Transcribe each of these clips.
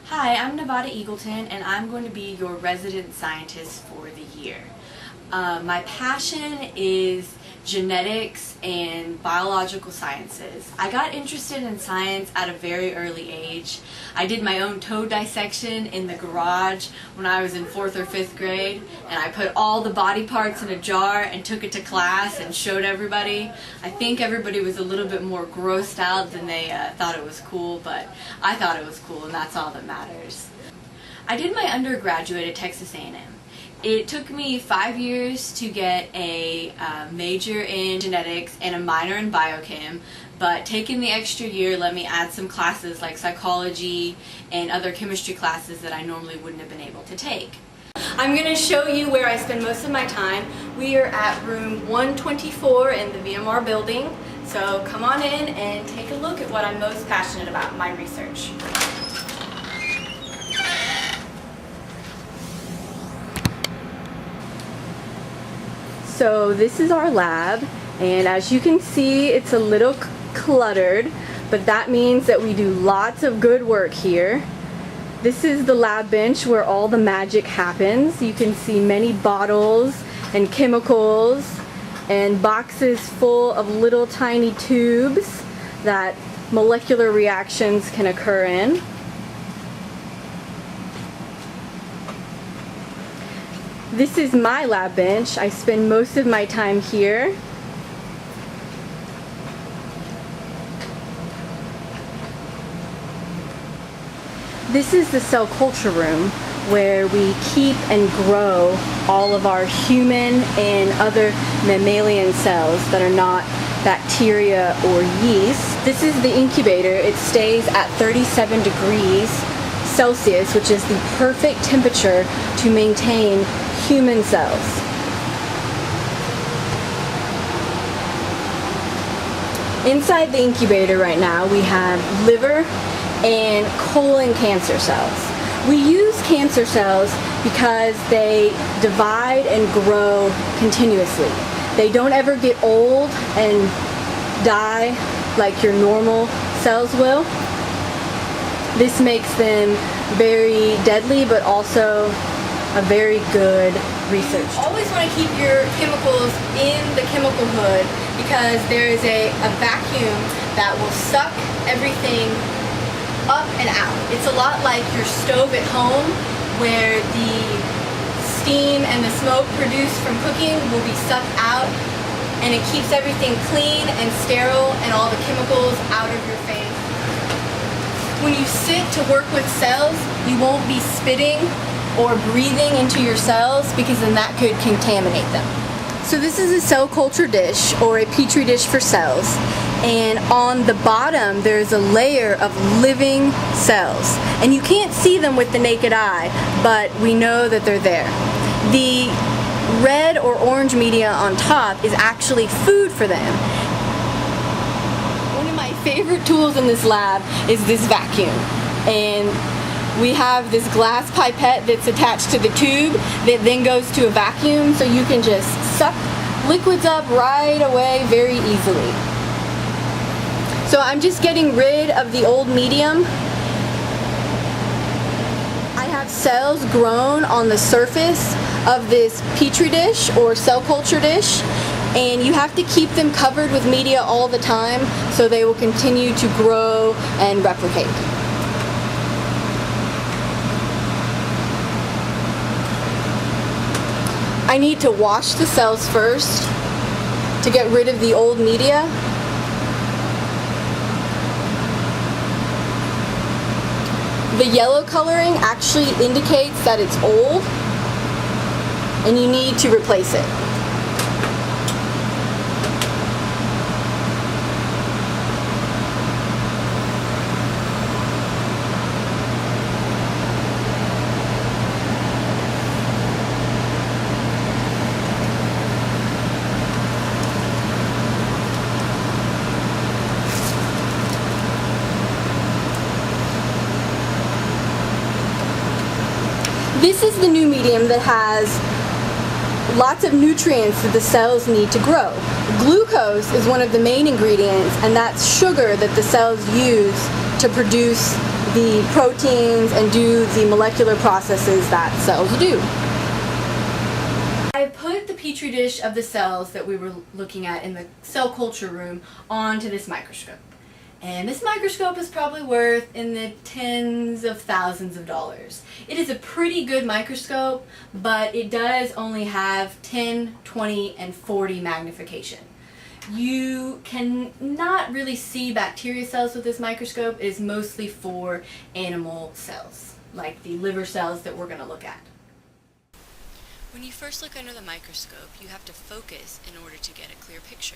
Hi, I'm Navada Eagleton, and I'm going to be your resident scientist for the year. My passion is genetics and biological sciences. I got interested in science at a very early age. I did my own toe dissection in the garage when I was in 4th or 5th grade, and I put all the body parts in a jar and took it to class and showed everybody. I think everybody was a little bit more grossed out than they thought it was cool, but I thought it was cool, and that's all that matters. I did my undergraduate at Texas A&M. It took me 5 years to get a major in genetics and a minor in biochem, but taking the extra year let me add some classes like psychology and other chemistry classes that I normally wouldn't have been able to take. I'm going to show you where I spend most of my time. We are at room 124 in the VMR building, so come on in and take a look at what I'm most passionate about, my research. So this is our lab, and as you can see, it's a little cluttered, but that means that we do lots of good work here. This is the lab bench where all the magic happens. You can see many bottles and chemicals and boxes full of little tiny tubes that molecular reactions can occur in. This is my lab bench. I spend most of my time here. This is the cell culture room where we keep and grow all of our human and other mammalian cells that are not bacteria or yeast. This is the incubator. It stays at 37 degrees Celsius, which is the perfect temperature to maintain human cells. Inside the incubator right now we have liver and colon cancer cells. We use cancer cells because they divide and grow continuously. They don't ever get old and die like your normal cells will. This makes them very deadly, but also a very good research. You always want to keep your chemicals in the chemical hood because there is a vacuum that will suck everything up and out. It's a lot like your stove at home where the steam and the smoke produced from cooking will be sucked out, and it keeps everything clean and sterile and all the chemicals out of your face. When you sit to work with cells, you won't be spitting or breathing into your cells because then that could contaminate them. So this is a cell culture dish or a petri dish for cells, and on the bottom there's a layer of living cells, and you can't see them with the naked eye, but we know that they're there. The red or orange media on top is actually food for them. One of my favorite tools in this lab is this vacuum, and we have this glass pipette that's attached to the tube that then goes to a vacuum, so you can just suck liquids up right away very easily. So I'm just getting rid of the old medium. I have cells grown on the surface of this petri dish or cell culture dish, and you have to keep them covered with media all the time so they will continue to grow and replicate. I need to wash the cells first to get rid of the old media. The yellow coloring actually indicates that it's old and you need to replace it. This is the new medium that has lots of nutrients that the cells need to grow. Glucose is one of the main ingredients, and that's sugar that the cells use to produce the proteins and do the molecular processes that cells do. I put the petri dish of the cells that we were looking at in the cell culture room onto this microscope. And this microscope is probably worth in the tens of thousands of dollars. It is a pretty good microscope, but it does only have 10, 20, and 40 magnification. You can not really see bacteria cells with this microscope. It is mostly for animal cells, like the liver cells that we're going to look at. When you first look under the microscope, you have to focus in order to get a clear picture.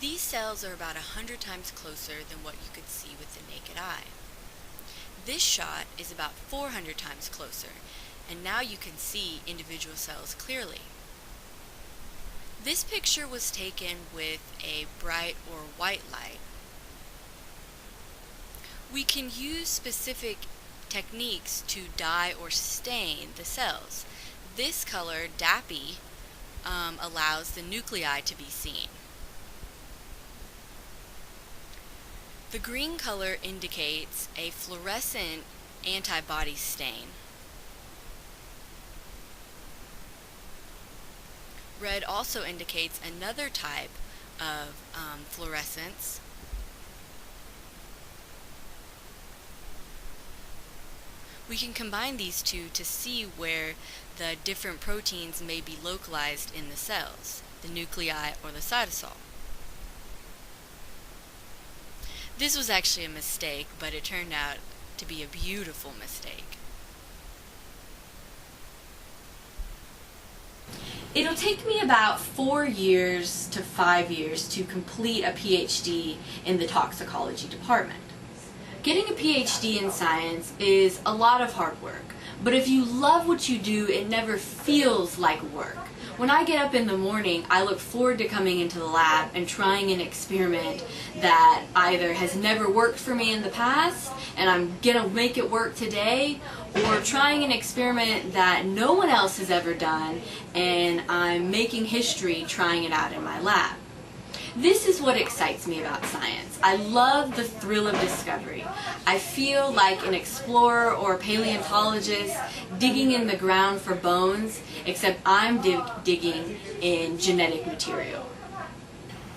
These cells are about 100 times closer than what you could see with the naked eye. This shot is about 400 times closer, and now you can see individual cells clearly. This picture was taken with a bright or white light. We can use specific techniques to dye or stain the cells. This color, DAPI, allows the nuclei to be seen. The green color indicates a fluorescent antibody stain. Red also indicates another type of fluorescence. We can combine these two to see where the different proteins may be localized in the cells, the nuclei or the cytosol. This was actually a mistake, but it turned out to be a beautiful mistake. It'll take me about 4 years to 5 years to complete a PhD in the toxicology department. Getting a PhD in science is a lot of hard work, but if you love what you do, it never feels like work. When I get up in the morning, I look forward to coming into the lab and trying an experiment that either has never worked for me in the past and I'm gonna make it work today, or trying an experiment that no one else has ever done and I'm making history trying it out in my lab. This is what excites me about science. I love the thrill of discovery. I feel like an explorer or a paleontologist digging in the ground for bones, except I'm digging in genetic material.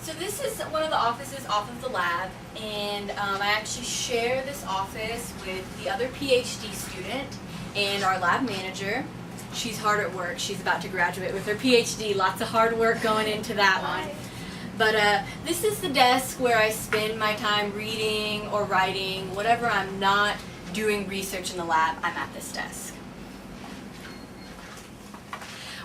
So this is one of the offices off of the lab, and I actually share this office with the other PhD student and our lab manager. She's hard at work. She's about to graduate with her PhD. Lots of hard work going into that one. But this is the desk where I spend my time reading or writing. Whatever I'm not doing research in the lab, I'm at this desk.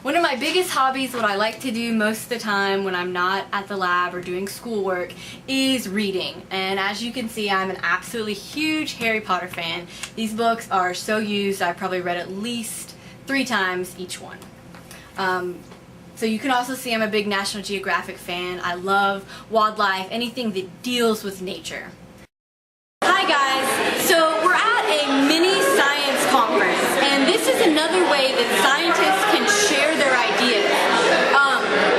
One of my biggest hobbies, what I like to do most of the time when I'm not at the lab or doing schoolwork, is reading. And as you can see, I'm an absolutely huge Harry Potter fan. These books are so used, I've probably read at least 3 times each one. So you can also see I'm a big National Geographic fan. I love wildlife, anything that deals with nature. Hi guys, so we're at a mini science conference, and this is another way that scientists can share their ideas.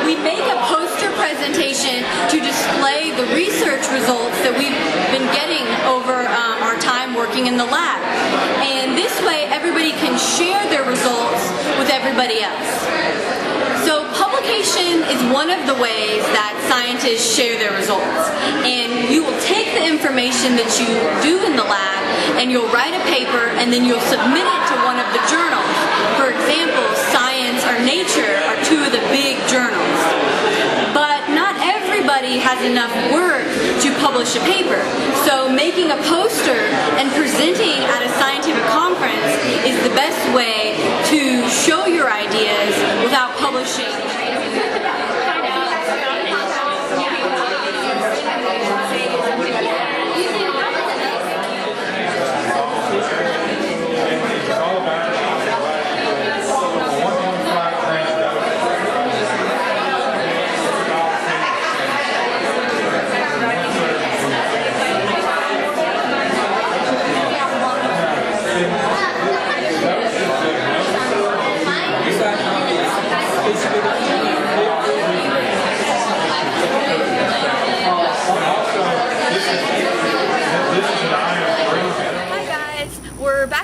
We make a poster presentation to display the research results that we've been getting over our time working in the lab. And this way everybody can share their results with everybody else. So publication is one of the ways that scientists share their results. And you will take the information that you do in the lab and you'll write a paper and then you'll submit it to one of the journals. For example, Science or Nature are 2 of the big journals. But not everybody has enough work to publish a paper. So making a poster and presenting at a scientific conference is the best way to show your ideas without publishing.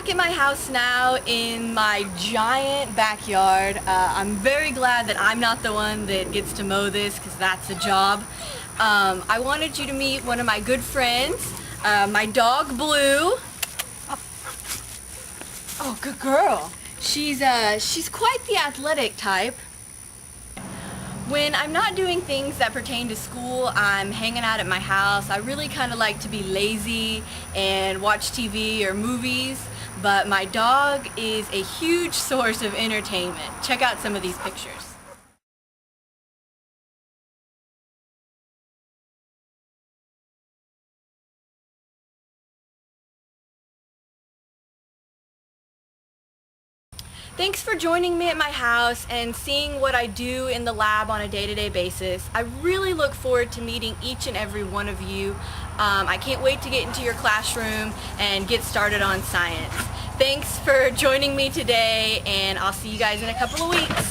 back at my house now in my giant backyard. I'm very glad that I'm not the one that gets to mow this because that's a job. I wanted you to meet one of my good friends, my dog Blue. Oh, good girl. She's quite the athletic type. When I'm not doing things that pertain to school, I'm hanging out at my house. I really kind of like to be lazy and watch TV or movies, but my dog is a huge source of entertainment. Check out some of these pictures. Thanks for joining me at my house and seeing what I do in the lab on a day-to-day basis. I really look forward to meeting each and every one of you. I can't wait to get into your classroom and get started on science. Thanks for joining me today, and I'll see you guys in a couple of weeks.